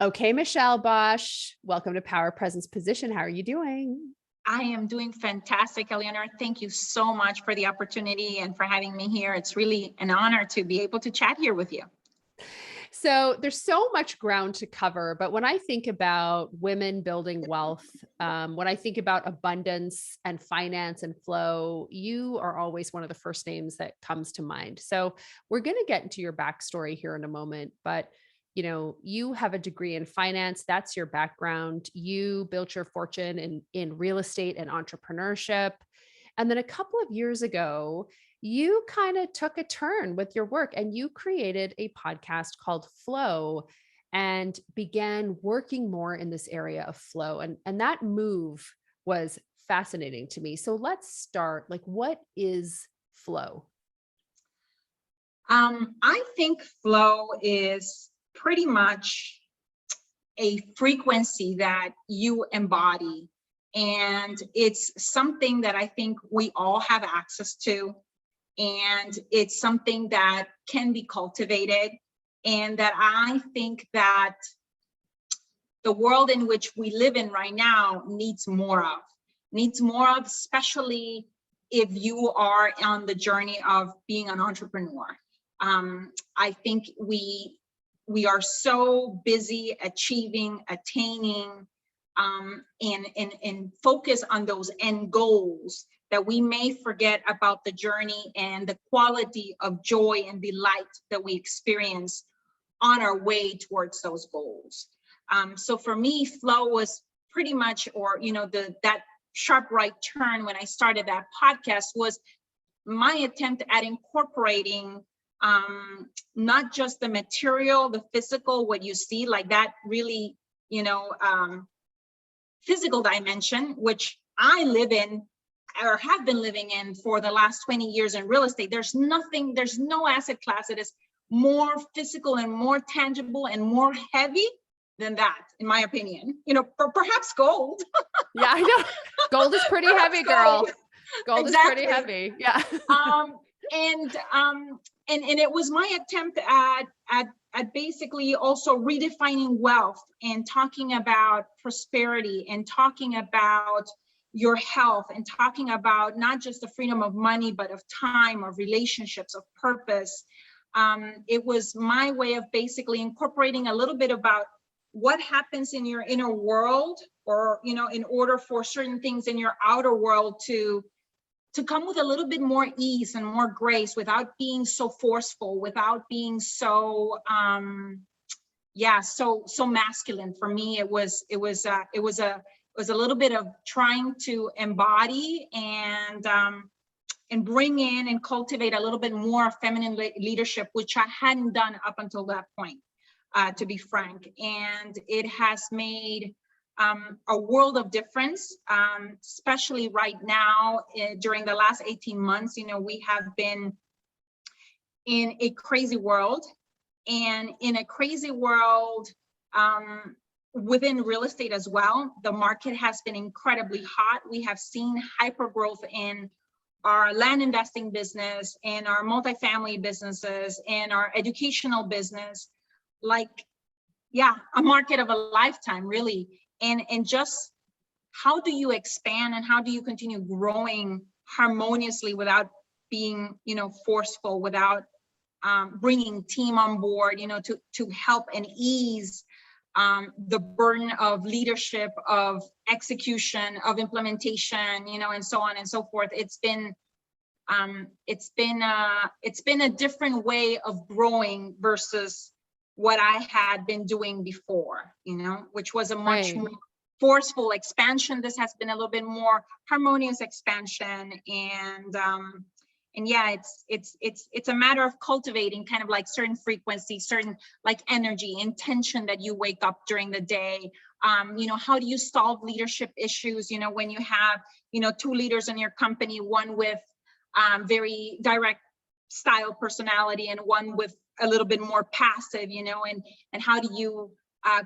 Okay, Michelle Bosch, welcome to Power Presence Position. How are you doing? I am doing fantastic, Eleanor. Thank you so much for the opportunity and for having me here. It's really an honor to be able to chat here with you. So there's so much ground to cover, but when I think about women building wealth, when I think about abundance and finance and flow, you are always one of the first names that comes to mind. So we're going to get into your backstory here in a moment, but you have a degree in finance. That's your background. You built your fortune in real estate and entrepreneurship. And then a couple of years ago, you kind of took a turn with your work and you created a podcast called Flow and began working more in this area of flow. And that move was fascinating to me. So let's start. Like, what is flow? I think flow is pretty much a frequency that you embody. And it's something that I think we all have access to. And it's something that can be cultivated. And that I think that the world in which we live in right now needs more of, especially if you are on the journey of being an entrepreneur. I think we are so busy achieving, attaining, and focus on those end goals that we may forget about the journey and the quality of joy and delight that we experience on our way towards those goals. So for me, flow was pretty much, or that sharp right turn when I started that podcast was my attempt at incorporating not just the material, the physical, what you see, like that really, physical dimension, which I live in or have been living in for the last 20 years in real estate. There's no asset class that is more physical and more tangible and more heavy than that, in my opinion. Perhaps gold. Yeah, I know. Gold is pretty heavy, girl. Gold exactly. Is pretty heavy. Yeah. And it was my attempt at basically also redefining wealth and talking about prosperity and talking about your health and talking about not just the freedom of money, but of time, of relationships, of purpose. It was my way of basically incorporating a little bit about what happens in your inner world, or, in order for certain things in your outer world to come with a little bit more ease and more grace without being so forceful, without being so, so masculine. For me, it was a little bit of trying to embody and bring in and cultivate a little bit more feminine leadership, which I hadn't done up until that point, to be frank. And it has made a world of difference, especially right now. During the last 18 months, we have been in a crazy world, and in a crazy world within real estate as well. The market has been incredibly hot. We have seen hyper growth in our land investing business and our multifamily businesses and our educational business, a market of a lifetime, really. And just how do you expand and how do you continue growing harmoniously without being, forceful, without bringing team on board, to help and ease the burden of leadership, of execution, of implementation, and so on and so forth. It's been a different way of growing versus what I had been doing before, which was a much more forceful expansion. This has been a little bit more harmonious expansion. And yeah, it's a matter of cultivating kind of like certain frequency, certain like energy, intention that you wake up during the day. How do you solve leadership issues? When you have, two leaders in your company, one with very direct style personality and one with a little bit more passive, and how do you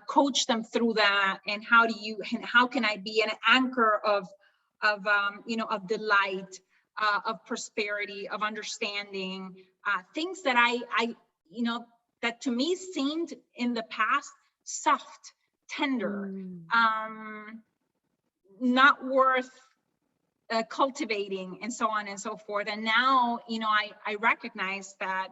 coach them through that? And how can I be an anchor of delight, of prosperity, of understanding, things that I that to me seemed in the past soft, tender, Mm. not worth cultivating, and so on and so forth. And now, I recognize that,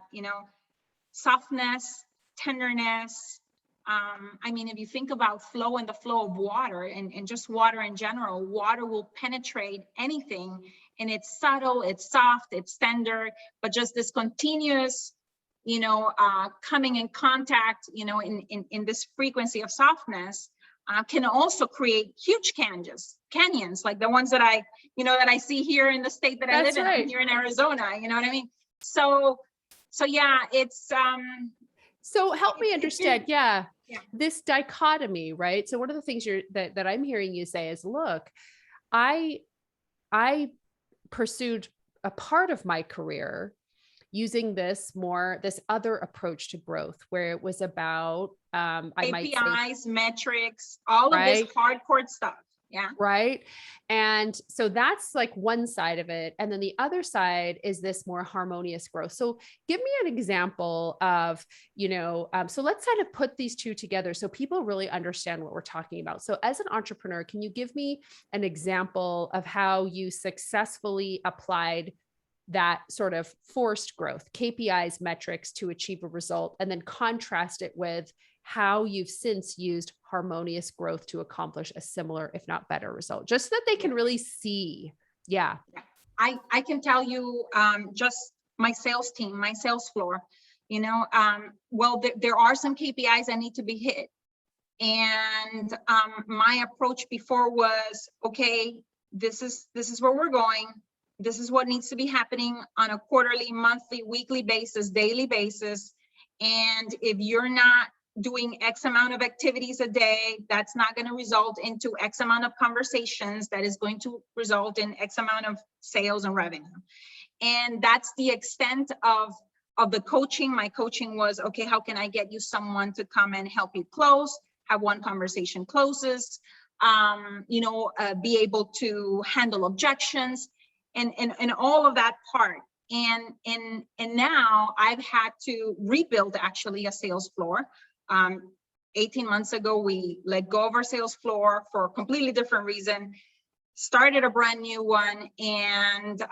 softness, tenderness. I mean, if you think about flow and the flow of water, and just water in general, water will penetrate anything, and it's subtle, it's soft, it's tender, but just this continuous, coming in contact, in this frequency of softness, can also create huge canyons, like the ones that I see here in the state that I live in. I'm here in Arizona, you know what I mean? So yeah, it's so help me understand, this dichotomy, right? So one of the things that I'm hearing you say is, look, I pursued a part of my career using this other approach to growth, where it was about KPIs, metrics, all of this hardcore stuff. Yeah. Right. And so that's like one side of it. And then the other side is this more harmonious growth. So give me an example of, so let's kind of put these two together so people really understand what we're talking about. So as an entrepreneur, can you give me an example of how you successfully applied that sort of forced growth, KPIs, metrics to achieve a result, and then contrast it with how you've since used harmonious growth to accomplish a similar, if not better result, just so that they can really see. Yeah. I can tell you, just my sales team, my sales floor, well, there are some KPIs that need to be hit. And my approach before was, okay, this is where we're going. This is what needs to be happening on a quarterly, monthly, weekly basis, daily basis. And if you're not doing X amount of activities a day, that's not going to result into X amount of conversations that is going to result in X amount of sales and revenue. And that's the extent of the coaching. My coaching was, okay, how can I get you someone to come and help you close, have one conversation closes, be able to handle objections, and all of that part. And now I've had to rebuild actually a sales floor. 18 months ago, we let go of our sales floor for a completely different reason, started a brand new one. And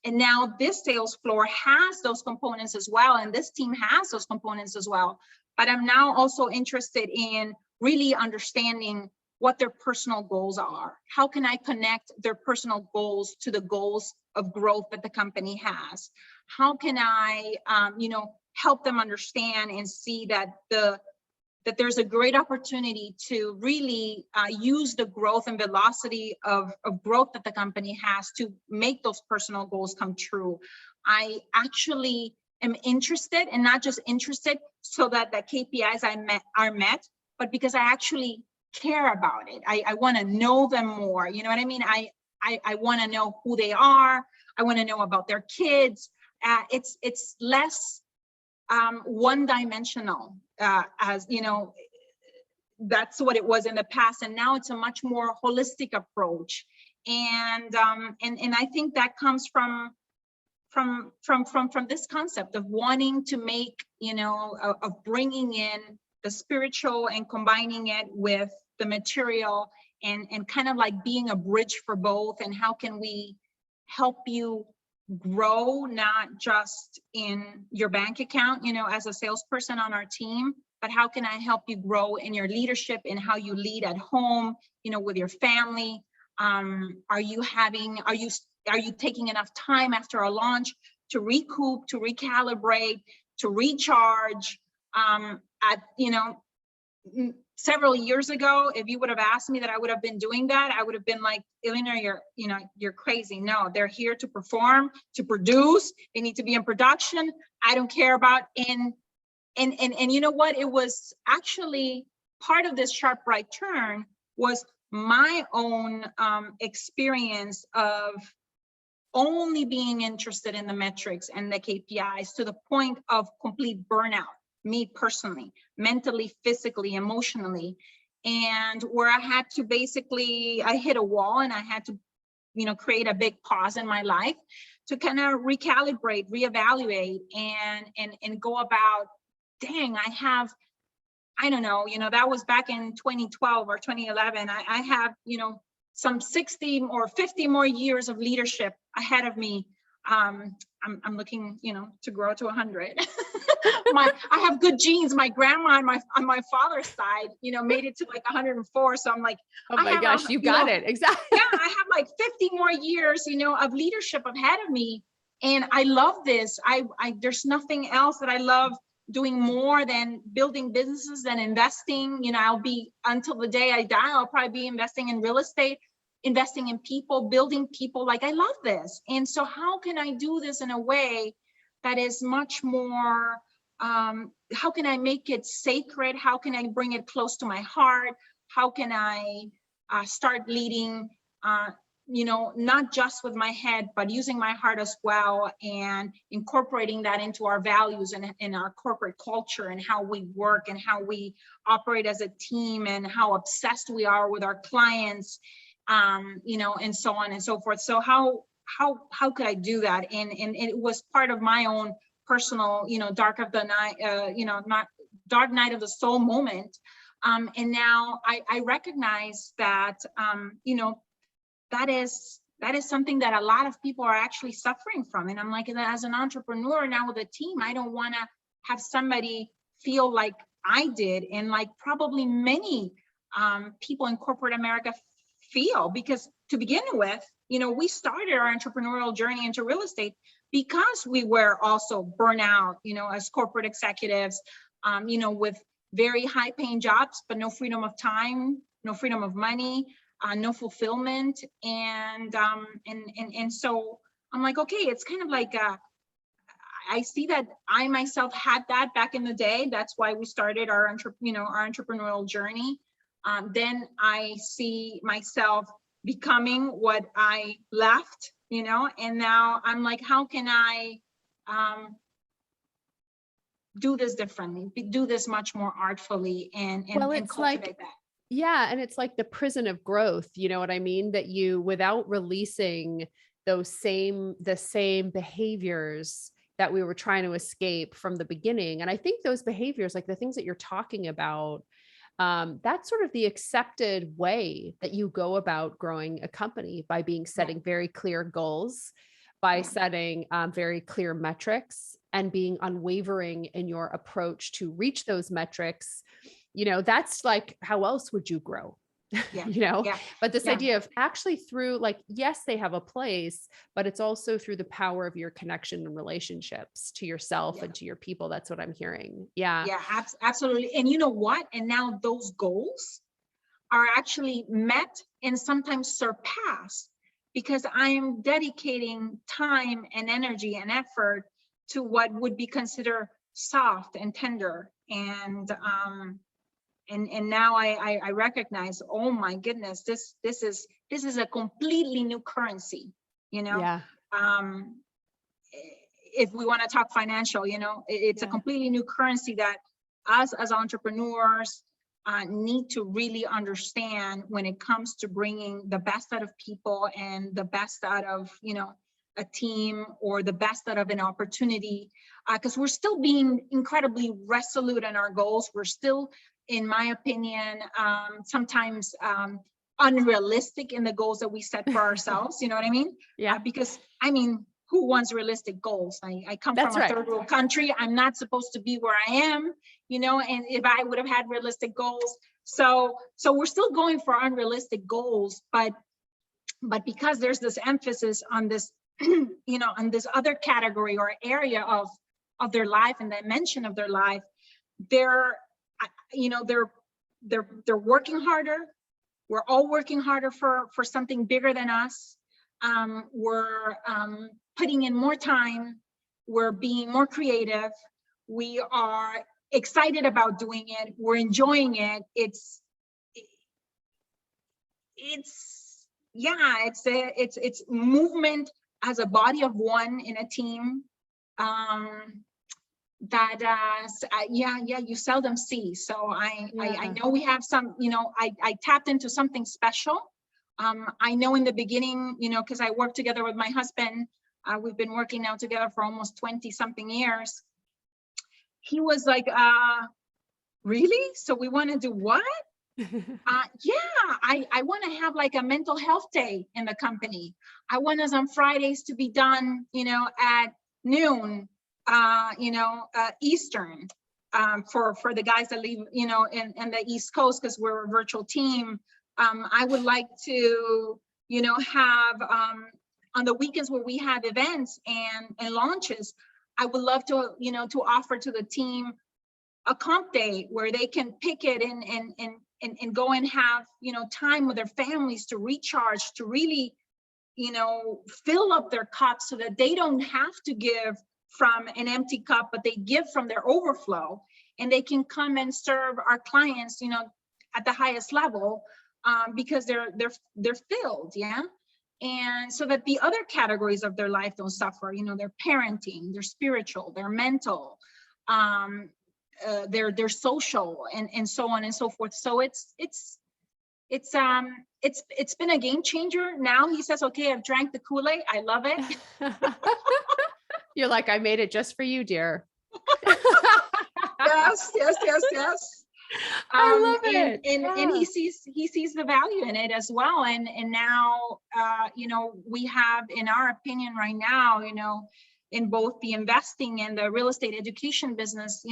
now this sales floor has those components as well. And this team has those components as well. But I'm now also interested in really understanding what their personal goals are. How can I connect their personal goals to the goals of growth that the company has? How can I, help them understand and see that there's a great opportunity to really use the growth and velocity of growth that the company has to make those personal goals come true. I actually am interested, and not just interested so that the KPIs are met, but because I actually care about it. I want to know them more. You know what I mean? I want to know who they are. I want to know about their kids. It's less one-dimensional, as that's what it was in the past, and now it's a much more holistic approach. And I think that comes from this concept of wanting to make, of bringing in the spiritual and combining it with the material, and kind of like being a bridge for both. And how can we help you grow, not just in your bank account, as a salesperson on our team, but how can I help you grow in your leadership, and how you lead at home, with your family? Are you taking enough time after a launch to recoup, to recalibrate, to recharge? Several years ago, if you would have asked me that I would have been doing that, I would have been like, Eleanor, you're crazy. No, they're here to perform, to produce. They need to be in production. I don't care about and you know what? It was actually part of this sharp right turn was my own experience of only being interested in the metrics and the KPIs to the point of complete burnout. Me personally, mentally, physically, emotionally, and where I had to I hit a wall, and I had to, create a big pause in my life to kind of recalibrate, reevaluate, and go about, dang, I have I don't know, that was back in 2012 or 2011. I have, some 60 or 50 more years of leadership ahead of me. I'm looking, to grow to 100. I have good genes. My grandma on my father's side, made it to like 104. So I'm like, oh my gosh, you got it. Exactly. Yeah, I have like 50 more years, of leadership ahead of me. And I love this. There's nothing else that I love doing more than building businesses and investing. I'll be, until the day I die, I'll probably be investing in real estate, investing in people, building people. Like, I love this. And so how can I do this in a way that is much more, how can I make it sacred? How can I bring it close to my heart? How can I start leading, not just with my head, but using my heart as well, and incorporating that into our values and in our corporate culture, and how we work and how we operate as a team, and how obsessed we are with our clients, and so on and so forth. So how could I do that? And it was part of my own personal, dark of the night, not dark night of the soul moment. And now I recognize that, that is something that a lot of people are actually suffering from. And I'm like, as an entrepreneur now with a team, I don't want to have somebody feel like I did, and like probably many people in corporate America feel, because to begin with, we started our entrepreneurial journey into real estate because we were also burnout, as corporate executives, with very high paying jobs, but no freedom of time, no freedom of money, no fulfillment. And so I'm like, okay, it's kind of like, I see that I myself had that back in the day. That's why we started our entrepreneurial journey. Then I see myself becoming what I left, and now I'm like, how can I do this differently, do this much more artfully, and it's cultivate like, that. yeah. And it's like the prison of growth, you know what I mean? That you, without releasing the same behaviors that we were trying to escape from the beginning. And I think those behaviors, like the things that you're talking about, that's sort of the accepted way that you go about growing a company, by setting very clear goals, by setting very clear metrics, and being unwavering in your approach to reach those metrics. That's like, how else would you grow? But this idea of actually through, like, yes, they have a place, but it's also through the power of your connection and relationships to yourself and to your people. That's what I'm hearing. Yeah, absolutely. And you know what? And now those goals are actually met and sometimes surpassed, because I am dedicating time and energy and effort to what would be considered soft and tender. And now I recognize, oh my goodness, this is a completely new currency, if we want to talk financial, it's a completely new currency that us as entrepreneurs need to really understand when it comes to bringing the best out of people, and the best out of, a team, or the best out of an opportunity, because we're still being incredibly resolute in our goals. We're still, in my opinion, sometimes unrealistic in the goals that we set for ourselves. You know what I mean? Yeah. Because who wants realistic goals? I come from a third world country. I'm not supposed to be where I am, and if I would have had realistic goals. So we're still going for unrealistic goals, but because there's this emphasis on this, on this other category or area of their life and dimension of their life, they're working harder. We're all working harder for something bigger than us. We're putting in more time. We're being more creative. We are excited about doing it. We're enjoying it. It's movement as a body of one in a team. You seldom see. So I know we have some, I tapped into something special. I know in the beginning, because I worked together with my husband, we've been working now together for almost 20 something years. He was like, really? So we want to do what? I want to have like a mental health day in the company. I want us on Fridays to be done, at noon, Eastern, for the guys that leave, in the East Coast, because we're a virtual team. I would like to, have, on the weekends where we have events and launches, I would love to, to offer to the team a comp day where they can pick it and go and have, time with their families to recharge, to really, fill up their cups so that they don't have to give from an empty cup, but they give from their overflow, and they can come and serve our clients, at the highest level, because they're filled. Yeah. And so that the other categories of their life don't suffer, their parenting, their spiritual, their mental, their social, and so on and so forth. So it's been a game changer. Now he says, okay, I've drank the Kool-Aid. I love it. You're like, I made it just for you, dear. Yes. I love it. And he sees the value in it as well. And now, we have, in our opinion right now, in both the investing and the real estate education business,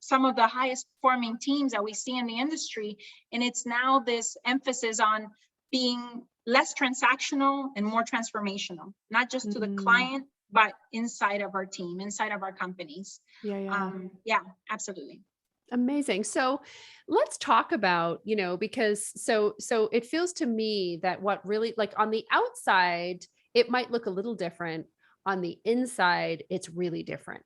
some of the highest performing teams that we see in the industry. And it's now this emphasis on being less transactional and more transformational, not just to the client, but inside of our team, inside of our companies. Yeah, absolutely. Amazing. So let's talk about, because so it feels to me that what really, like, on the outside, it might look a little different. On the inside, it's really different.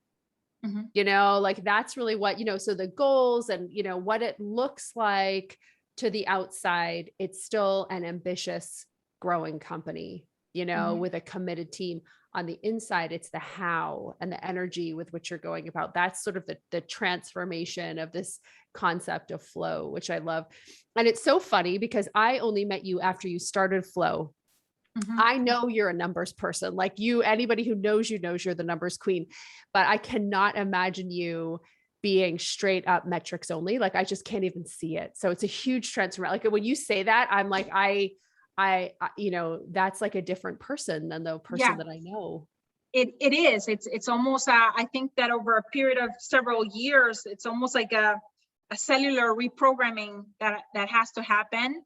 Like, that's really what, so the goals and, what it looks like to the outside, it's still an ambitious, growing company, with a committed team. On the inside, it's the how and the energy with which you're going about. That's sort of the transformation of this concept of flow, which I love. And it's so funny because I only met you after you started Flow. I know you're a numbers person. Like, anybody who knows you knows you're the numbers queen, but I cannot imagine you being straight up metrics only. Like, I just can't even see it. So it's a huge transformation. Like, when you say that, I'm like, I that's like a different person than the person that I know. It is. It's almost, I think that over a period of several years, it's almost like a cellular reprogramming that has to happen.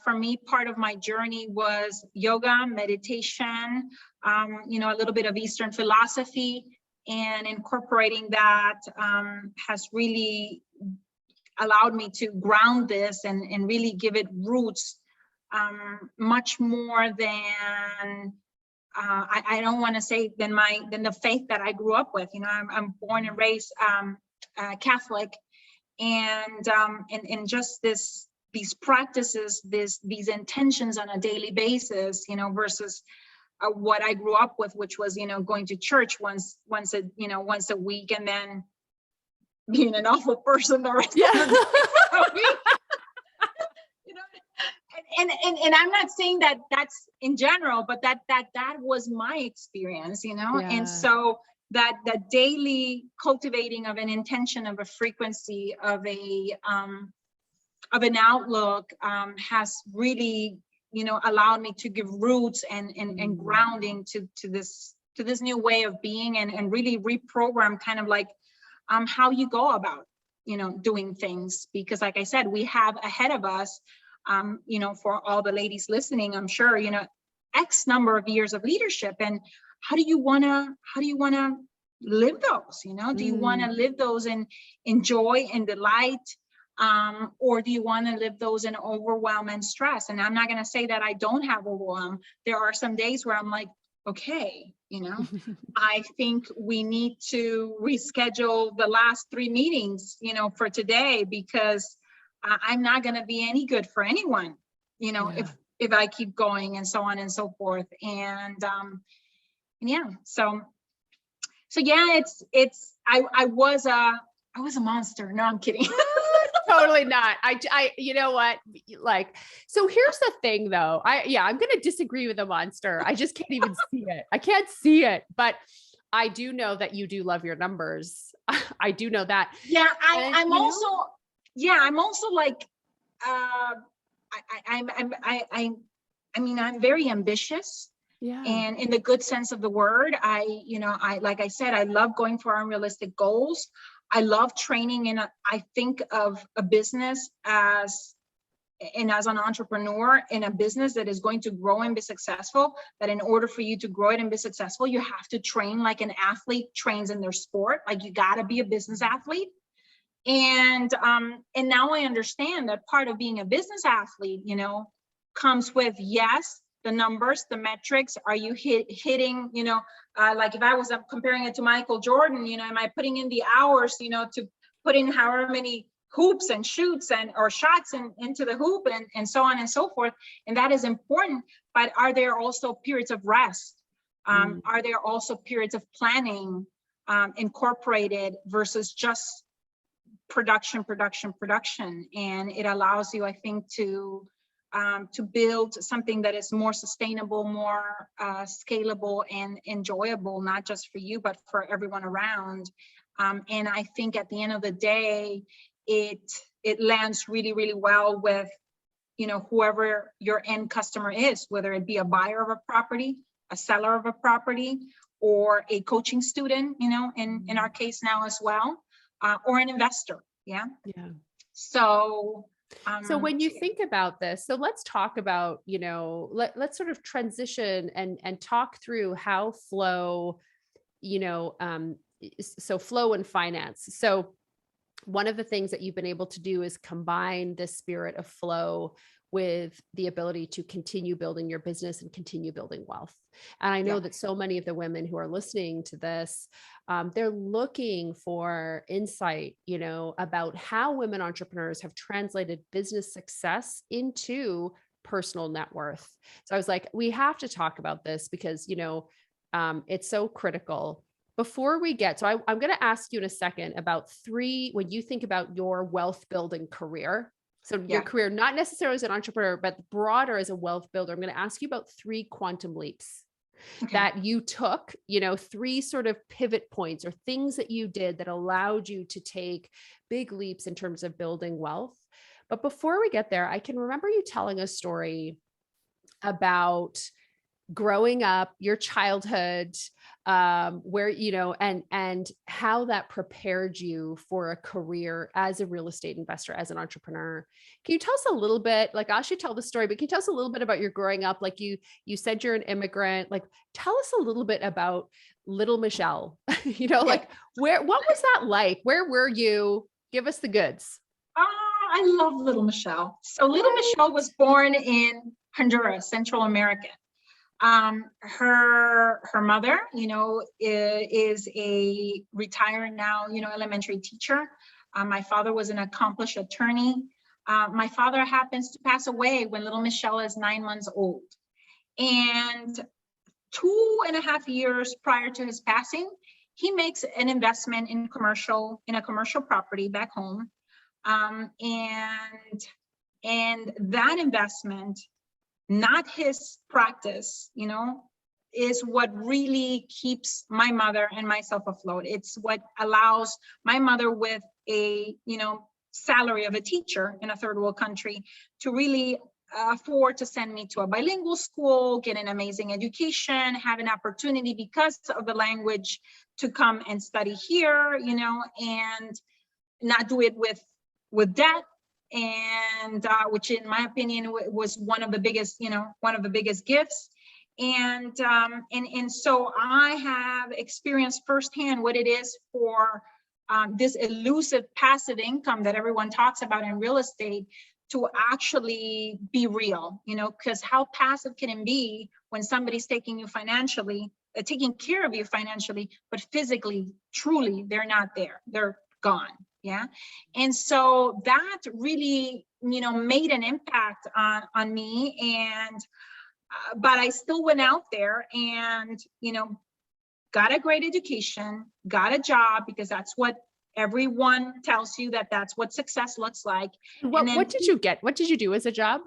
For me, part of my journey was yoga, meditation, a little bit of Eastern philosophy, and incorporating that has really allowed me to ground this and really give it roots, much more than I don't want to say than the faith that I grew up with. I'm born and raised Catholic, and just these practices, these intentions on a daily basis, versus what I grew up with, which was, going to church once a week, and then being an awful person the rest of the week. And I'm not saying that that's in general, but that was my experience, and so that daily cultivating of an intention, of a frequency, of an outlook, has really, allowed me to give roots and grounding to this new way of being, and really reprogram kind of like how you go about, doing things. Because like I said, we have ahead of us, for all the ladies listening, I'm sure, X number of years of leadership. And how do you want to live those? Do you want to live those in joy and delight? Or do you want to live those in overwhelm and stress? And I'm not going to say that I don't have overwhelm. There are some days where I'm like, okay, I think we need to reschedule the last 3 meetings, for today, because I'm not going to be any good for anyone, if I keep going, and so on and so forth. And so yeah, I was a monster. No, I'm kidding. Totally not. You know what? Like, so here's the thing though. I'm going to disagree with the monster. I just can't even see it. I can't see it, but I do know that you do love your numbers. I do know that. Yeah, And, I'm also like, I mean, I'm very ambitious, yeah, and in the good sense of the word. Like I said, I love going for unrealistic goals. I love training I think of a business as an entrepreneur in a business that is going to grow and be successful, that in order for you to grow it and be successful, you have to train like an athlete trains in their sport. Like, you got to be a business athlete. And now I understand that part of being a business athlete, comes with, yes, the numbers, the metrics. Are you hitting, like if I was comparing it to Michael Jordan, am I putting in the hours, to put in however many hoops and shoots or shots into the hoop, and so on and so forth. And that is important. But are there also periods of rest? Are there also periods of planning incorporated versus just production? And it allows you, I think, to build something that is more sustainable, more scalable and enjoyable, not just for you, but for everyone around. And I think at the end of the day, it lands really, really well with, whoever your end customer is, whether it be a buyer of a property, a seller of a property, or a coaching student, in our case now as well, or an investor. Yeah. yeah. So when you think about this, so let's talk about, let's sort of transition and talk through how flow, so flow and finance. So one of the things that you've been able to do is combine the spirit of flow with the ability to continue building your business and continue building wealth. And I know that so many of the women who are listening to this, they're looking for insight, about how women entrepreneurs have translated business success into personal net worth. So I was like, we have to talk about this because, it's so critical. Before we get, so I'm going to ask you in a second about when you think about your wealth building career. So your career, not necessarily as an entrepreneur, but broader as a wealth builder. I'm going to ask you about 3 quantum leaps that you took, 3 sort of pivot points or things that you did that allowed you to take big leaps in terms of building wealth. But before we get there, I can remember you telling a story about growing up, your childhood, where, and how that prepared you for a career as a real estate investor, as an entrepreneur. Can you tell us a little bit, like, I should tell the story, but can you tell us a little bit about your growing up? Like you said, you're an immigrant, like, tell us a little bit about little Michelle, like what was that like? Where were you? Give us the goods. I love little Michelle. So little Michelle was born in Honduras, Central America. Her mother, is a retired now, elementary teacher. My father was an accomplished attorney. My father happens to pass away when little Michelle is 9 months old. And 2.5 years prior to his passing, he makes an investment in a commercial property back home. And that investment, not his practice, is what really keeps my mother and myself afloat. It's what allows my mother, with a, salary of a teacher in a third world country, to really afford to send me to a bilingual school, get an amazing education, have an opportunity because of the language to come and study here, and not do it with debt. And which in my opinion was one of the biggest gifts. And so I have experienced firsthand what it is for this elusive passive income that everyone talks about in real estate to actually be real, because how passive can it be when somebody's taking care of you financially, but physically, truly, they're not there, they're gone. Yeah. And so that really, made an impact on me. And, but I still went out there and, got a great education, got a job, because that's what everyone tells you, that's what success looks like. What did you get? What did you do as a job?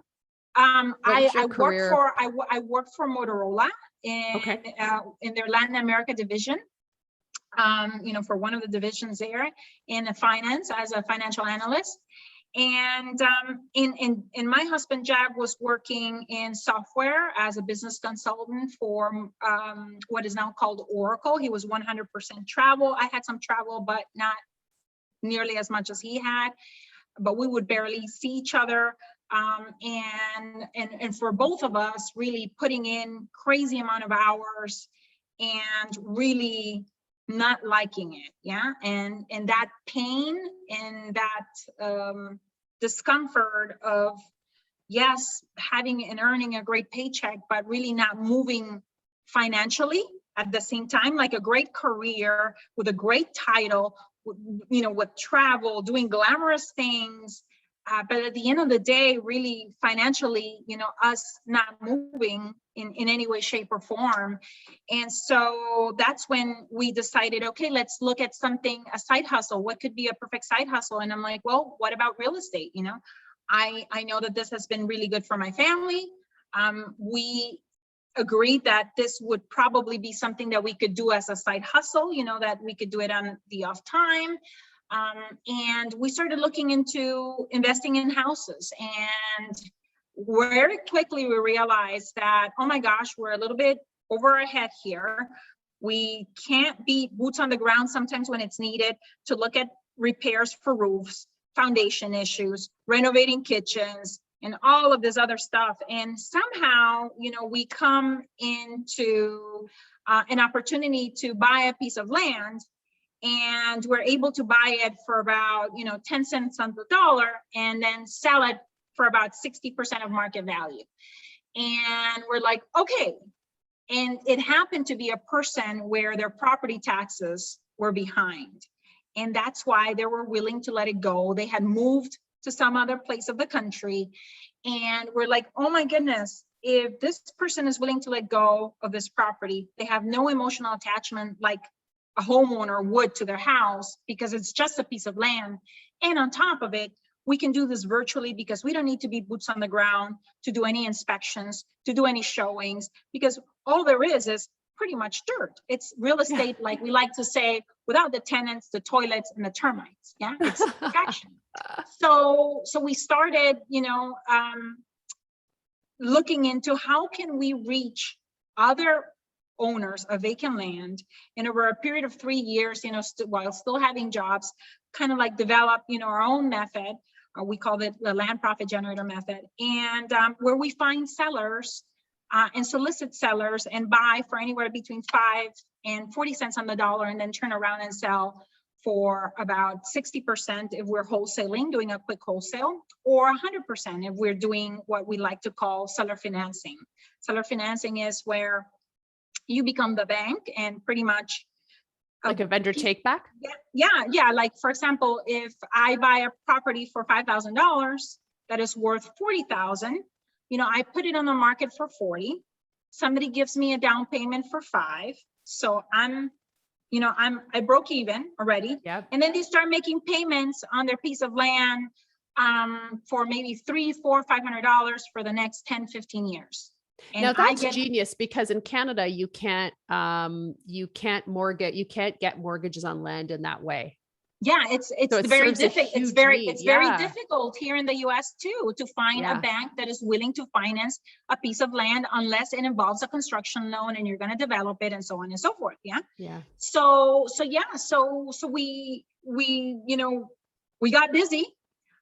I worked for Motorola in their Latin America division. for one of the divisions there in finance as a financial analyst. And in my husband, Jack, was working in software as a business consultant for what is now called Oracle. He was 100% travel. I had some travel, but not nearly as much as he had, but we would barely see each other. And for both of us, really putting in crazy amount of hours and really not liking it. Yeah. And that pain and that discomfort of, yes, having and earning a great paycheck, but really not moving financially at the same time, like a great career with a great title, with travel, doing glamorous things. But at the end of the day, really financially, us not moving in any way, shape, or form. And so that's when we decided, okay, let's look at something, a side hustle. What could be a perfect side hustle? And I'm like, well, what about real estate? I know that this has been really good for my family. We agreed that this would probably be something that we could do as a side hustle, that we could do it on the off time. And we started looking into investing in houses, and very quickly we realized that, oh my gosh, we're a little bit over our head here. We can't be boots on the ground sometimes when it's needed to look at repairs for roofs, foundation issues, renovating kitchens, and all of this other stuff. And somehow, we come into an opportunity to buy a piece of land, and we're able to buy it for about 10 cents on the dollar and then sell it for about 60% of market value. And we're like, okay. And it happened to be a person where their property taxes were behind, and that's why they were willing to let it go. They had moved to some other place of the country, and we're like, oh my goodness, if this person is willing to let go of this property, they have no emotional attachment like a homeowner would to their house, because it's just a piece of land. And on top of it, we can do this virtually because we don't need to be boots on the ground to do any inspections, to do any showings, because all there is pretty much dirt. It's real estate, like we like to say, without the tenants, the toilets, and the termites. Yeah, it's perfection. So we started, looking into how can we reach other owners of vacant land, and over a period of 3 years, while still having jobs, kind of like develop, our own method. We call it the land profit generator method, and where we find sellers and solicit sellers and buy for anywhere between 5 and 40 cents on the dollar, and then turn around and sell for about 60% if we're wholesaling, doing a quick wholesale, or 100% if we're doing what we like to call seller financing. Seller financing is where you become the bank and pretty much like a vendor take back. Yeah. Like, for example, if I buy a property for $5,000 that is worth $40,000, I put it on the market for 40. Somebody gives me a down payment for 5. So I broke even already. Yep. And then they start making payments on their piece of land for maybe $300, $400, $500 for the next 10, 15 years. And now that's genius, because in Canada you can't get mortgages on land in that way. Yeah, it's very difficult. It's very difficult here in the US too to find a bank that is willing to finance a piece of land unless it involves a construction loan and you're going to develop it and so on and so forth. Yeah. Yeah. So we got busy.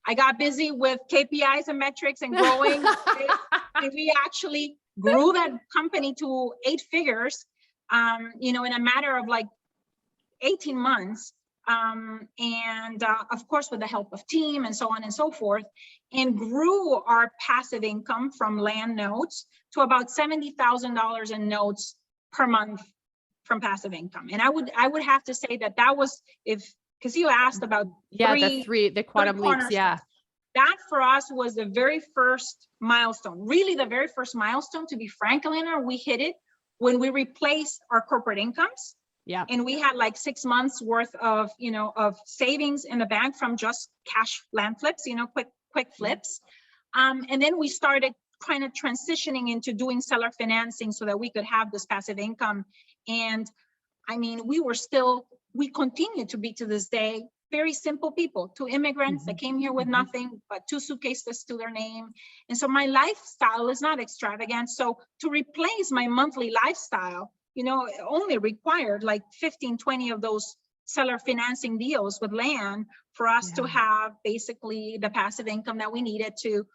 I got busy with KPIs and metrics and growing. We actually grew that company to 8 figures, in a matter of like 18 months. Of course, with the help of team and so on and so forth, and grew our passive income from land notes to about $70,000 in notes per month from passive income. And I would have to say that was, because you asked about the quantum leaps. Yeah. That for us was the very first milestone, really the very first milestone, to be frank, Eleanor. We hit it when we replaced our corporate incomes. Yeah. And we had like 6 months worth of, of savings in the bank from just cash land flips, quick flips. And then we started kind of transitioning into doing seller financing so that we could have this passive income. And I mean, we continue to be to this day, very simple people, 2 immigrants that came here with nothing but 2 suitcases to their name. And so my lifestyle is not extravagant. So to replace my monthly lifestyle, it only required like 15, 20 of those seller financing deals with land for us to have basically the passive income that we needed to,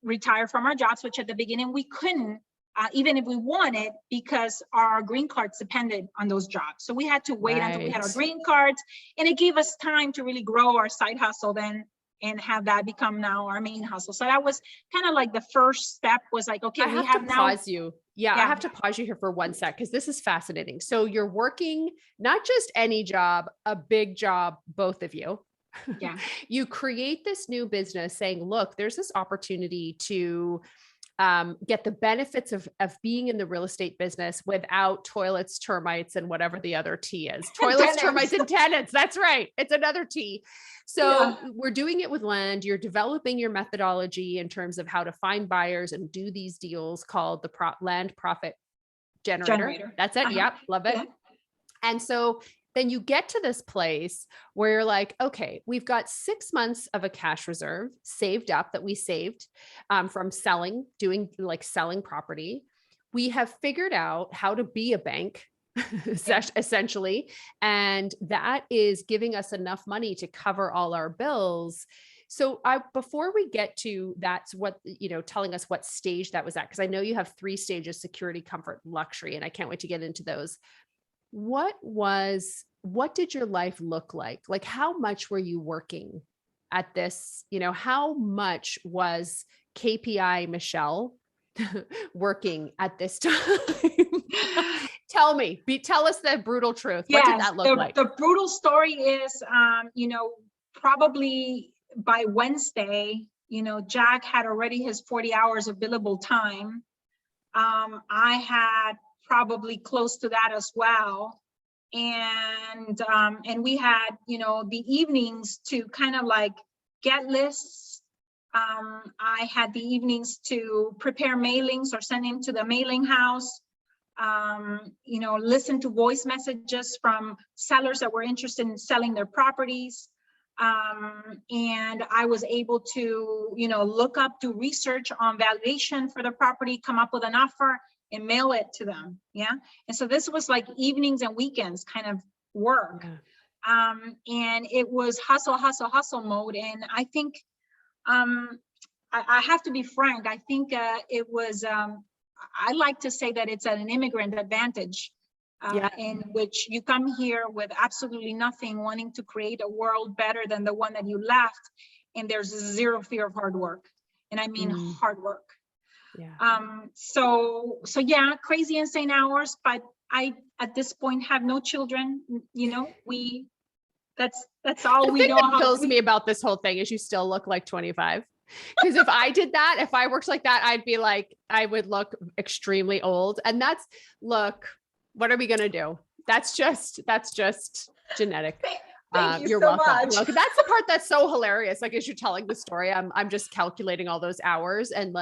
retire from our jobs, which at the beginning we couldn't, even if we wanted, because our green cards depended on those jobs. So we had to wait until we had our green cards, and it gave us time to really grow our side hustle then and have that become now our main hustle. So that was kind of like the first step, was like, okay, I have to pause you. Yeah, I have to pause you here for one sec, because this is fascinating. So you're working not just any job, a big job, both of you. Yeah. You create this new business saying, look, there's this opportunity to get the benefits of being in the real estate business without toilets, termites, and whatever the other T is. Toilets, termites, and tenants. That's right. It's another T. So we're doing it with land. You're developing your methodology in terms of how to find buyers and do these deals, called the land profit generator. That's it. Yep. Love it. Yeah. And so then you get to this place where you're like, okay, we've got 6 months of a cash reserve saved up that we saved from selling property. We have figured out how to be a bank, essentially. And that is giving us enough money to cover all our bills. So before we get to that's what, telling us what stage that was at, because I know you have 3 stages: security, comfort, luxury, and I can't wait to get into those. What did your life look like? Like, how much were you working at this? How much was KPI Michelle working at this time? Tell us the brutal truth. What did that look like? The brutal story is, probably by Wednesday, Jack had already his 40 hours of billable time. I had probably close to that as well. And we had, the evenings to kind of like get lists. I had the evenings to prepare mailings or send them to the mailing house. Listen to voice messages from sellers that were interested in selling their properties. And I was able to, look up, do research on valuation for the property, come up with an offer, and mail it to them. Yeah. And so this was like evenings and weekends kind of work. Yeah. And it was hustle mode. And I think, I have to be frank, I think it was, I like to say that it's an immigrant advantage, in which you come here with absolutely nothing, wanting to create a world better than the one that you left. And there's zero fear of hard work. And I mean, hard work. Yeah. So yeah, crazy, insane hours, but I, at this point, have no children. That's all we know. What kills me about this whole thing is you still look like 25. Because if I did that, if I worked like that, I'd be like, I would look extremely old. And what are we going to do? That's just genetic. Thank you you're so welcome. much. Look, that's the part that's so hilarious. Like, as you're telling the story, I'm just calculating all those hours and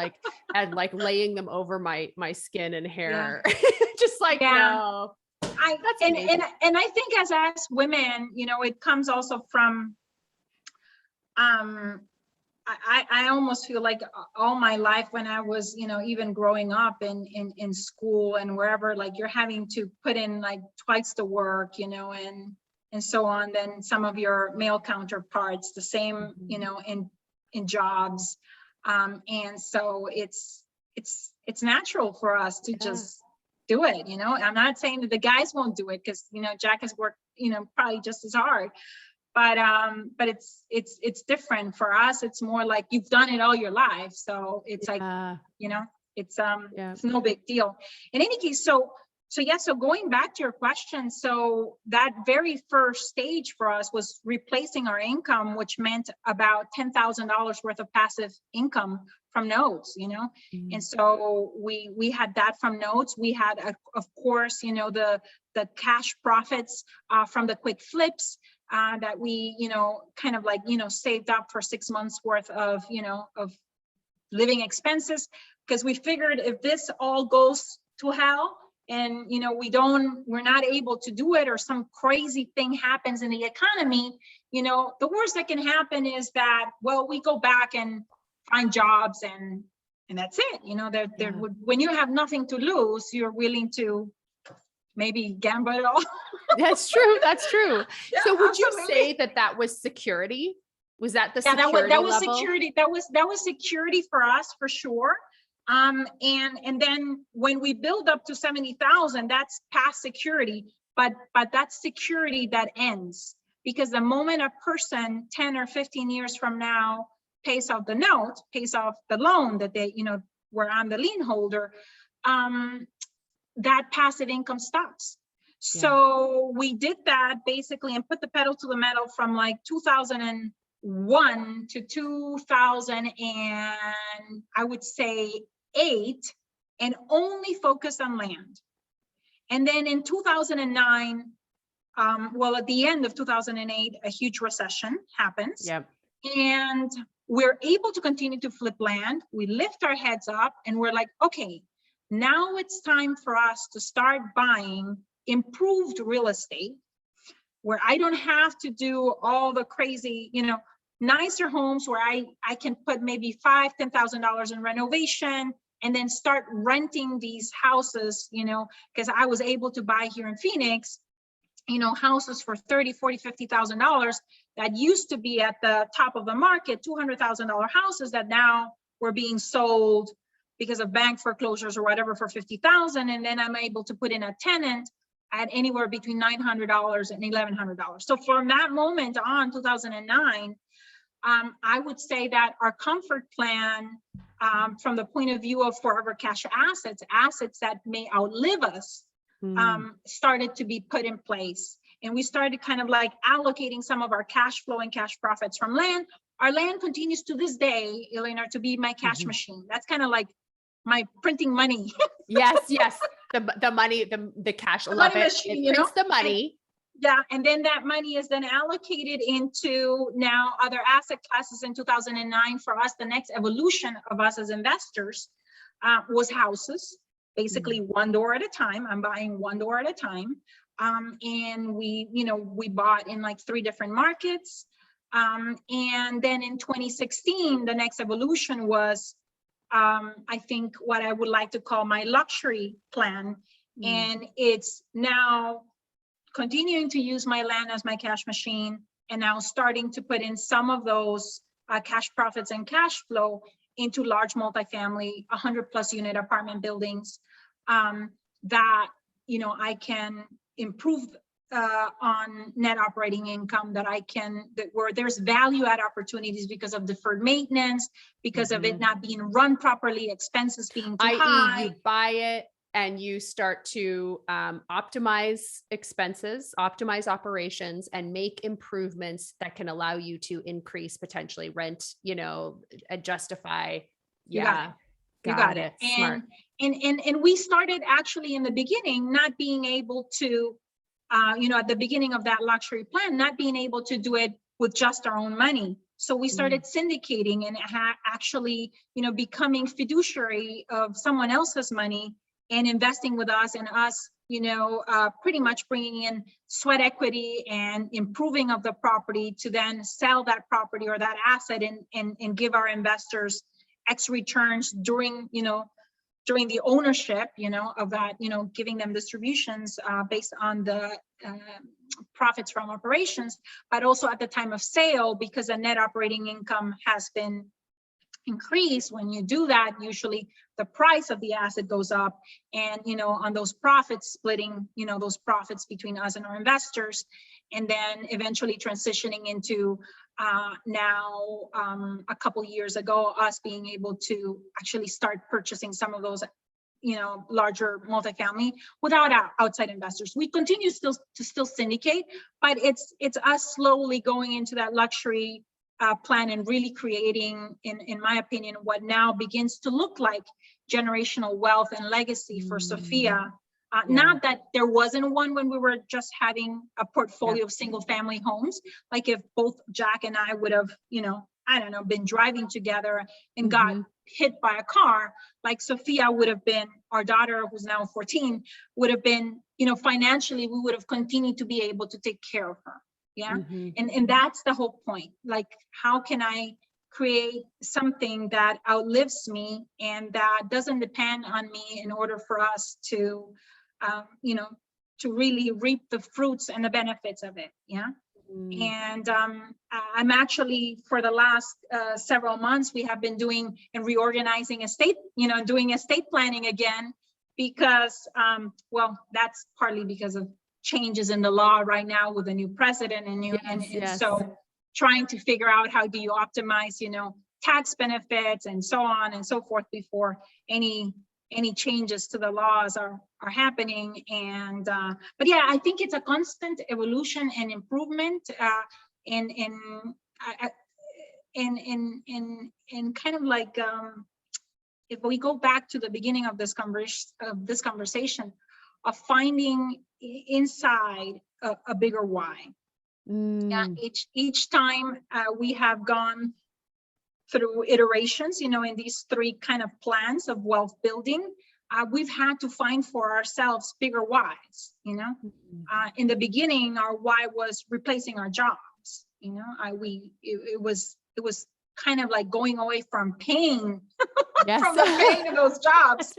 laying them over my skin and hair. Yeah. Just like, no. And I think as women, it comes also from, I almost feel like all my life when I was, even growing up in school and wherever, like you're having to put in like twice the work, and so on, then some of your male counterparts, the same, in jobs. And so it's natural for us to just do it. I'm not saying that the guys won't do it, because, Jack has worked, probably just as hard, but it's different for us. It's more like you've done it all your life. So it's like, it's no big deal. In any case, so going back to your question, so that very first stage for us was replacing our income, which meant about $10,000 worth of passive income from notes, and so we had that from notes. We had, of course, the cash profits from the quick flips that we, kind of like, saved up for 6 months worth of, of living expenses, because we figured if this all goes to hell, and we're not able to do it, or some crazy thing happens in the economy, the worst that can happen is that, well, we go back and find jobs, and that's it. When you have nothing to lose, you're willing to maybe gamble it all. That's true. That's true. Yeah, so would absolutely. you say that was security? Was that the security that was level? security. That was security for us, for sure. And then when we build up to 70,000, that's past security, but that's security that ends, because the moment a person 10 or 15 years from now pays off the note, pays off the loan that they, where I'm the lien holder, that passive income stops. Yeah. So we did that basically and put the pedal to the metal from like 2001 to 2000 and I would say 8, and only focused on land. And then in 2009, at the end of 2008, a huge recession happens. Yep. And we're able to continue to flip land. We lift our heads up and we're like, okay, now it's time for us to start buying improved real estate where I don't have to do all the crazy, nicer homes where I can put maybe $5,000, $10,000 in renovation and then start renting these houses, because I was able to buy here in Phoenix, houses for $30,000, $40,000, $50,000 that used to be at the top of the market, $200,000 houses that now were being sold because of bank foreclosures or whatever for $50,000. And then I'm able to put in a tenant at anywhere between $900 and $1,100. So from that moment on, 2009, I would say that our comfort plan, from the point of view of forever cash assets that may outlive us, started to be put in place. And we started kind of like allocating some of our cash flow and cash profits from land. Our land continues to this day, Eleanor, to be my cash machine. That's kind of like my printing money. Yes. The money, the cash. I love it. Machine, it prints the money. And then that money is then allocated into now other asset classes. In 2009, for us, the next evolution of us as investors was houses, basically one door at a time. I'm buying one door at a time. And we bought in like 3 different markets. And then in 2016, the next evolution was, I think, what I would like to call my luxury plan. And it's now continuing to use my land as my cash machine, and now starting to put in some of those cash profits and cash flow into large multifamily, 100+ unit apartment buildings, that I can improve on net operating income, where there's value add opportunities because of deferred maintenance, because of it not being run properly, expenses being too high. You buy it and you start to optimize expenses, optimize operations, and make improvements that can allow you to increase potentially rent, and justify. Yeah. You got it. Smart. And we started actually in the beginning not being able to, at the beginning of that luxury plan, not being able to do it with just our own money. So we started syndicating and actually, becoming fiduciary of someone else's money and investing with us, and us, pretty much bringing in sweat equity and improving of the property to then sell that property or that asset and give our investors X returns during the ownership, of that, giving them distributions based on the profits from operations, but also at the time of sale, because the net operating income has been increased. When you do that, usually the price of the asset goes up, and on those profits, splitting those profits between us and our investors, and then eventually transitioning into now a couple years ago, us being able to actually start purchasing some of those larger multifamily without outside investors. We continue to still syndicate, but it's us slowly going into that luxury plan and really creating, in my opinion, what now begins to look like generational wealth and legacy for Sophia. Not that there wasn't one when we were just having a portfolio of single family homes. Like if both Jack and I would have, I don't know, been driving together and got hit by a car, like Sophia would have been, our daughter, who's now 14, would have been, you know, financially, we would have continued to be able to take care of her. Yeah. And that's the whole point. Like, how can I create something that outlives me and that doesn't depend on me in order for us to, you know, to really reap the fruits and the benefits of it. Yeah. And I'm actually, for the last several months, we have been doing and reorganizing estate, you know, doing estate planning again, because, well, that's partly because of changes in the law right now with the new president and new, and so trying to figure out how do you optimize, you know, tax benefits and so on and so forth before any changes to the laws are happening. And but yeah, I think it's a constant evolution and improvement in kind of like, if we go back to the beginning of this conversation of finding inside a bigger why. Yeah, each time we have gone through iterations, you know, in these three kind of plans of wealth building, we've had to find for ourselves bigger whys, you know. In the beginning, our why was replacing our jobs, you know. It was kind of like going away from pain, from the pain of those jobs.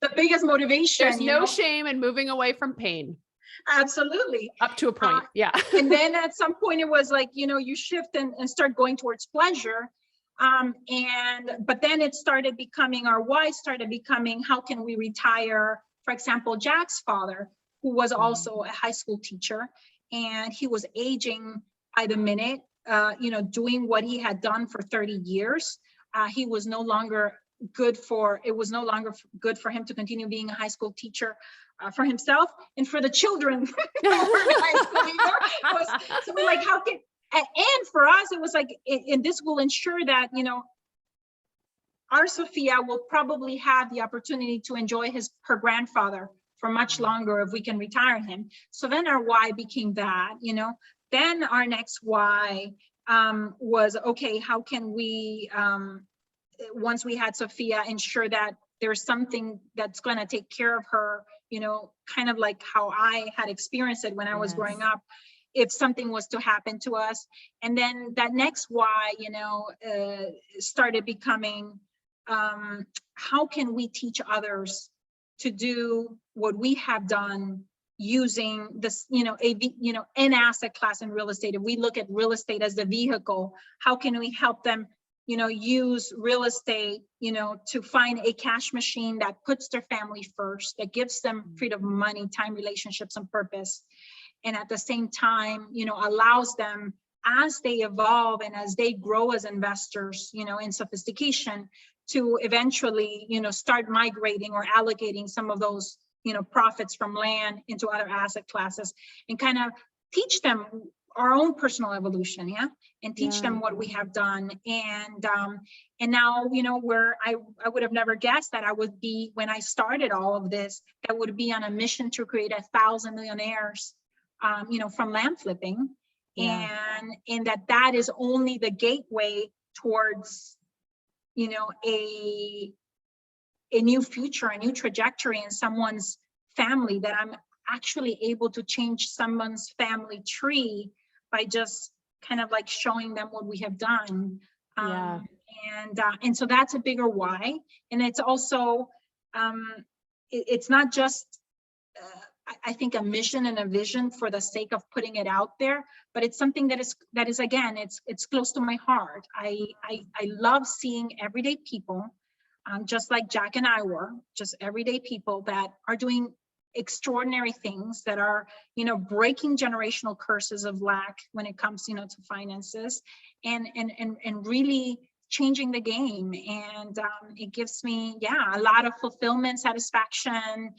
The biggest motivation. There's no shame in moving away from pain. Absolutely. Up to a point. Yeah. And then at some point it was like, you know, you shift and start going towards pleasure. But then it started becoming, our why started becoming, how can we retire? For example, Jack's father, who was also a high school teacher, and he was aging by the minute, you know, doing what he had done for 30 years. He was no longer good for, it was no longer good for him to continue being a high school teacher for himself and for the children. So we're like, how can, and for us, it was like, and this will ensure that, you know, our Sophia will probably have the opportunity to enjoy her grandfather for much longer if we can retire him. So then our why became that, you know. Then our next why was, okay, how can we, once we had Sophia, ensure that there's something that's going to take care of her, you know, kind of like how I had experienced it when I was growing up, if something was to happen to us. And then that next why, you know, started becoming, how can we teach others to do what we have done using this, you know, an asset class in real estate. If we look at real estate as the vehicle, how can we help them, you know, use real estate, you know, to find a cash machine that puts their family first, that gives them freedom of money, time, relationships, and purpose. And at the same time, you know, allows them, as they evolve and as they grow as investors, you know, in sophistication, to eventually, you know, start migrating or allocating some of those, you know, profits from land into other asset classes, and kind of teach them our own personal evolution, and teach them what we have done. And now, you know, where I would have never guessed that I would be, when I started all of this, that would be on a mission to create 1,000 millionaires, you know, from land flipping, and that is only the gateway towards, you know, a new future, a new trajectory in someone's family, that I'm actually able to change someone's family tree by just kind of like showing them what we have done. And so that's a bigger why. And it's also, it's not just, I think, a mission and a vision for the sake of putting it out there, but it's something that is again, it's close to my heart. I love seeing everyday people, just like Jack and I were, just everyday people that are doing extraordinary things, that are, you know, breaking generational curses of lack when it comes, you know, to finances, and really changing the game. And it gives me, a lot of fulfillment, satisfaction.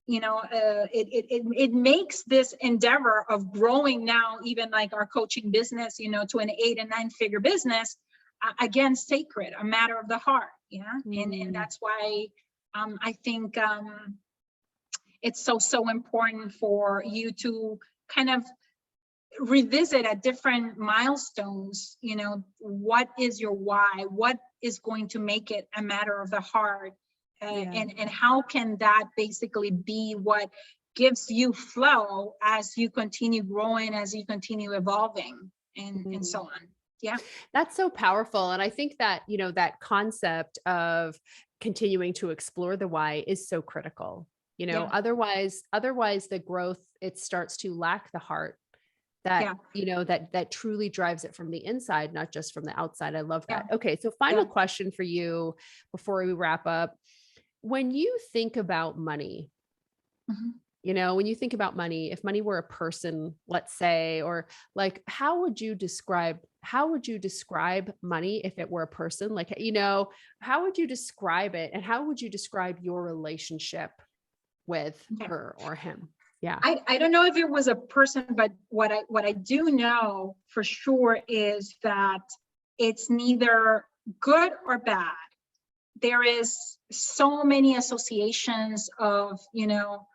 You know, it makes this endeavor of growing now, even like our coaching business, you know, to an 8 and 9 figure business, again, sacred, a matter of the heart. And that's why I think it's so important for you to kind of revisit at different milestones, you know, what is your why? What is going to make it a matter of the heart? And how can that basically be what gives you flow as you continue growing, as you continue evolving, and so on. Yeah. That's so powerful. And I think that, you know, that concept of continuing to explore the why is so critical. You know, Yeah. otherwise the growth, it starts to lack the heart that, Yeah. you know, that truly drives it from the inside, not just from the outside. I love that. Yeah. Okay. So final Yeah. question for you before we wrap up. When you think about money, Mhm. you know, when you think about money, if money were a person, let's say, or like, how would you describe money if it were a person? Like, you know, how would you describe it? And how would you describe your relationship with Okay. her or him? Yeah. I don't know if it was a person, but what I do know for sure is that it's neither good or bad. There is so many associations of, you know,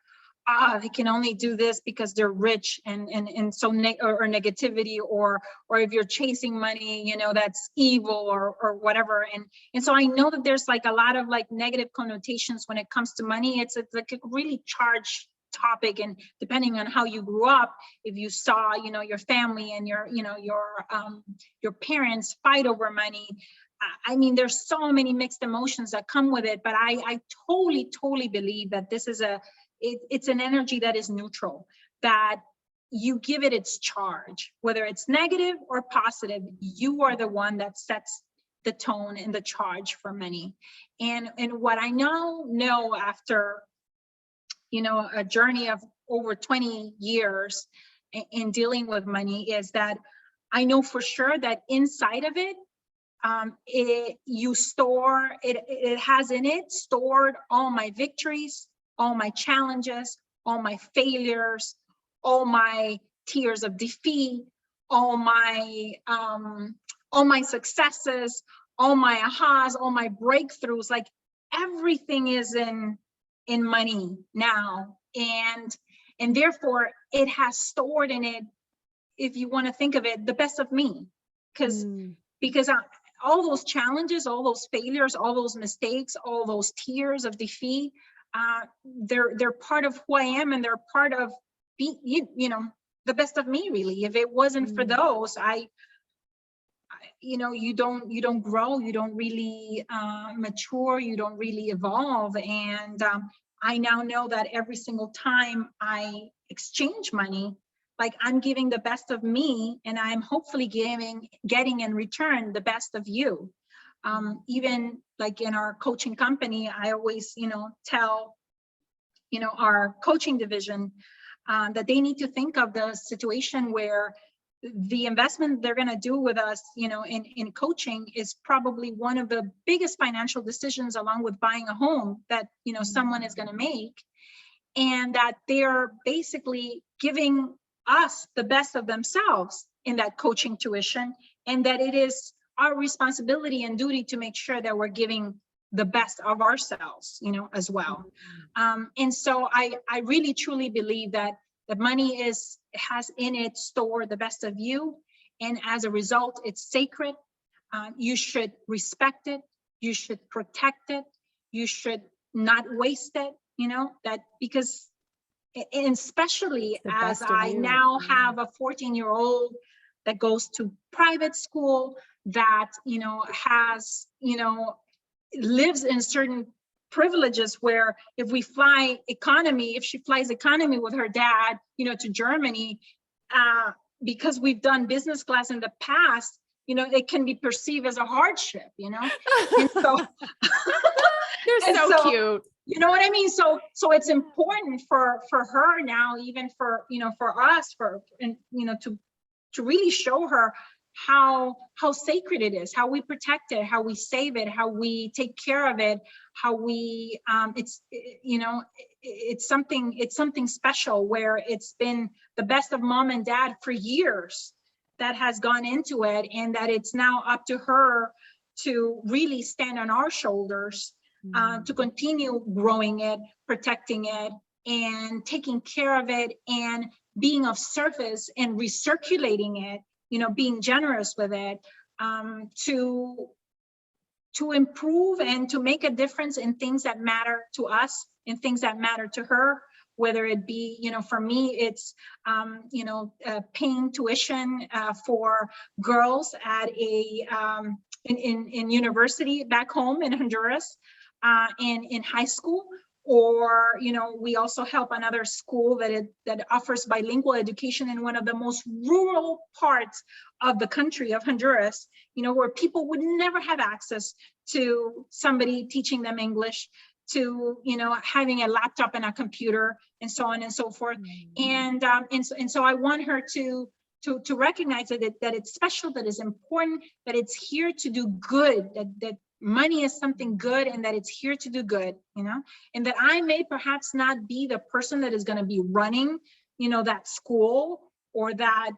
they can only do this because they're rich, and so or negativity, or if you're chasing money, you know, that's evil, or whatever. And so I know that there's like a lot of like negative connotations when it comes to money. It's like a really charged topic, and depending on how you grew up, if you saw, you know, your family and your, you know, your parents fight over money, I mean, there's so many mixed emotions that come with it. But I totally believe that this is it's an energy that is neutral, that you give it its charge, whether it's negative or positive. You are the one that sets the tone and the charge for money. And what I now know after, you know, a journey of over 20 years in dealing with money is that I know for sure that inside of it, it has in it stored all my victories, all my challenges, all my failures, all my tears of defeat, all my successes, all my ahas, all my breakthroughs. Like everything is in money now, and therefore it has stored in it, if you want to think of it, the best of me, because all those challenges, all those failures, all those mistakes, all those tears of defeat, they're part of who I am, and they're part of you know, the best of me, really. If it wasn't for those, you know, you don't grow, you don't really mature, you don't really evolve. And I now know that every single time I exchange money, like I'm giving the best of me, and I'm hopefully getting in return the best of you. Even like in our coaching company, I always, you know, tell, you know, our coaching division that they need to think of the situation where the investment they're going to do with us, you know, in coaching is probably one of the biggest financial decisions, along with buying a home, that, you know, someone is going to make. And that they're basically giving us the best of themselves in that coaching tuition, and that it is our responsibility and duty to make sure that we're giving the best of ourselves, you know, as well. And so I really truly believe that the money has in it stored the best of you, and as a result, it's sacred. You should respect it, you should protect it, you should not waste it, you know, that because, and especially as I now have a 14-year-old that goes to private school, that, you know, has, you know, lives in certain privileges, where if she flies economy with her dad, you know, to Germany, because we've done business class in the past, you know, it can be perceived as a hardship, you know. And so they're so cute. You know what I mean? So it's important for her now, even for, you know, for us, and you know, to really show her how sacred it is, how we protect it, how we save it, how we take care of it, how we you know, it's something special, where it's been the best of mom and dad for years that has gone into it, and that it's now up to her to really stand on our shoulders, to continue growing it, protecting it, and taking care of it, and being of service and recirculating it, being generous with it, to improve and to make a difference in things that matter to us, in things that matter to her, whether it be, for me, it's, paying tuition for girls at in university back home in Honduras, and in high school. Or, we also help another school that offers bilingual education in one of the most rural parts of the country of Honduras, where people would never have access to somebody teaching them English, to, having a laptop and a computer, and so on and so forth. And so I want her to recognize that it's special, that it's important, that it's here to do good, that money is something good, and that it's here to do good, and that I may perhaps not be the person that is going to be running, that school or that,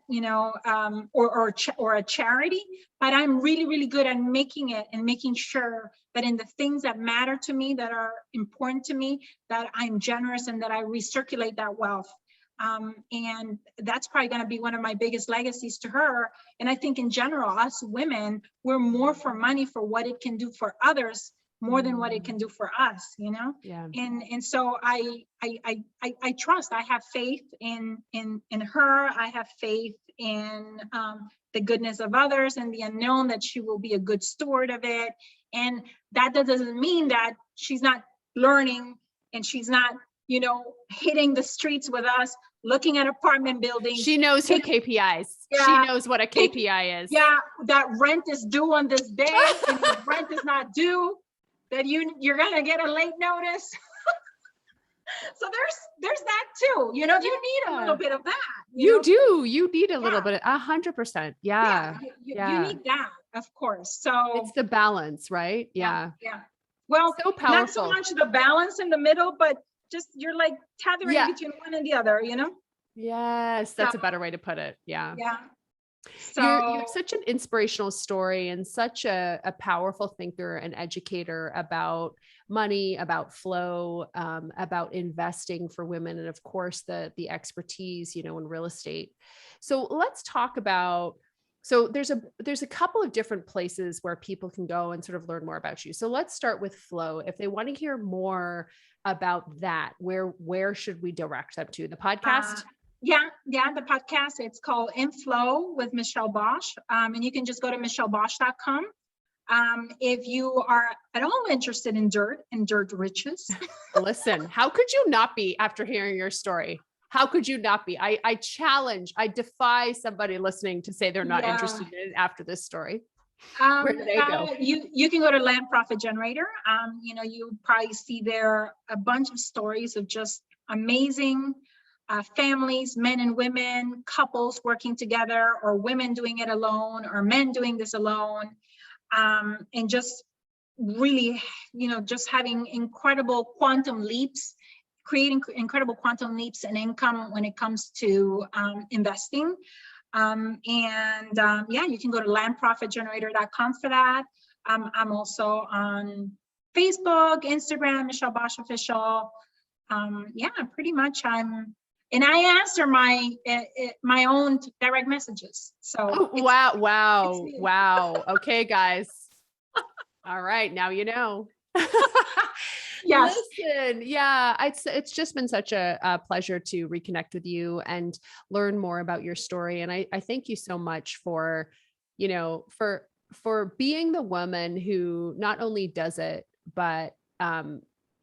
or a charity, but I'm really, really good at making it and making sure that in the things that matter to me, that are important to me, that I'm generous and that I recirculate that wealth. And that's probably going to be one of my biggest legacies to her. And I think in general, us women, we're more for money for what it can do for others more than what it can do for us, Yeah. And so I trust, I have faith in her. I have faith in the goodness of others and the unknown, that she will be a good steward of it. And that doesn't mean that she's not learning and she's not, hitting the streets with us, looking at apartment buildings. She knows her KPIs. Yeah. She knows what a KPI is. Yeah, that rent is due on this day, and if rent is not due, that you're gonna get a late notice. So there's that too. You need a little bit of that. You do. You need a little bit. 100%. Yeah. You need that, of course. So it's the balance, right? Yeah. Well, so powerful. Not so much the balance in the middle, but just you're like tethering between one and the other, Yes, that's a better way to put it. Yeah. So you're such an inspirational story and such a powerful thinker and educator about money, about flow, about investing for women, and of course the expertise, in real estate. So let's talk about. So there's a couple of different places where people can go and sort of learn more about you. So let's start with flow. If they want to hear more about that, where should we direct them to? The podcast? The podcast, it's called In Flow with Michelle Bosch. And you can just go to michellebosch.com. If you are at all interested in dirt riches. Listen, how could you not be after hearing your story? How could you not be? I defy somebody listening to say they're not interested in it after this story. Where do they go? You can go to Land Profit Generator. You probably see there a bunch of stories of just amazing families, men and women, couples working together, or women doing it alone, or men doing this alone. And just really, just having incredible quantum leaps, creating incredible quantum leaps in income when it comes to investing. You can go to landprofitgenerator.com for that. I'm also on Facebook, Instagram, Michelle Bosch Official. Pretty much and I answer my own direct messages. So wow. Okay, guys. All right, now you know. Yes. Listen, it's just been such a pleasure to reconnect with you and learn more about your story. And I thank you so much for, for being the woman who not only does it, but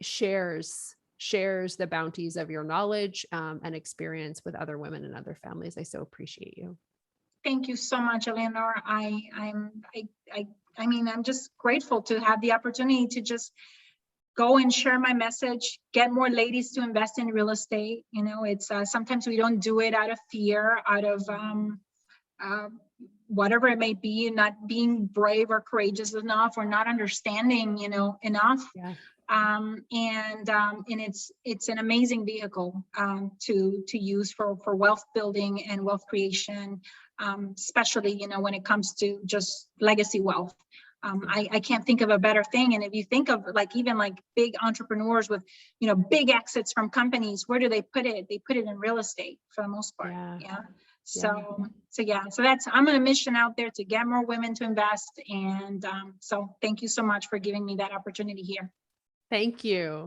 shares the bounties of your knowledge and experience with other women and other families. I so appreciate you. Thank you so much, Eleanor. I'm just grateful to have the opportunity to just go and share my message, get more ladies to invest in real estate. It's sometimes we don't do it out of fear, out of whatever it may be, not being brave or courageous enough, or not understanding, enough. Yeah. And it's an amazing vehicle to use for wealth building and wealth creation, especially when it comes to just legacy wealth. I can't think of a better thing. And if you think of like even like big entrepreneurs with, you know, big exits from companies, where do they put it? They put it in real estate for the most part. Yeah. So that's, I'm on a mission out there to get more women to invest. And so thank you so much for giving me that opportunity here. Thank you.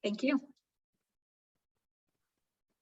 Thank you.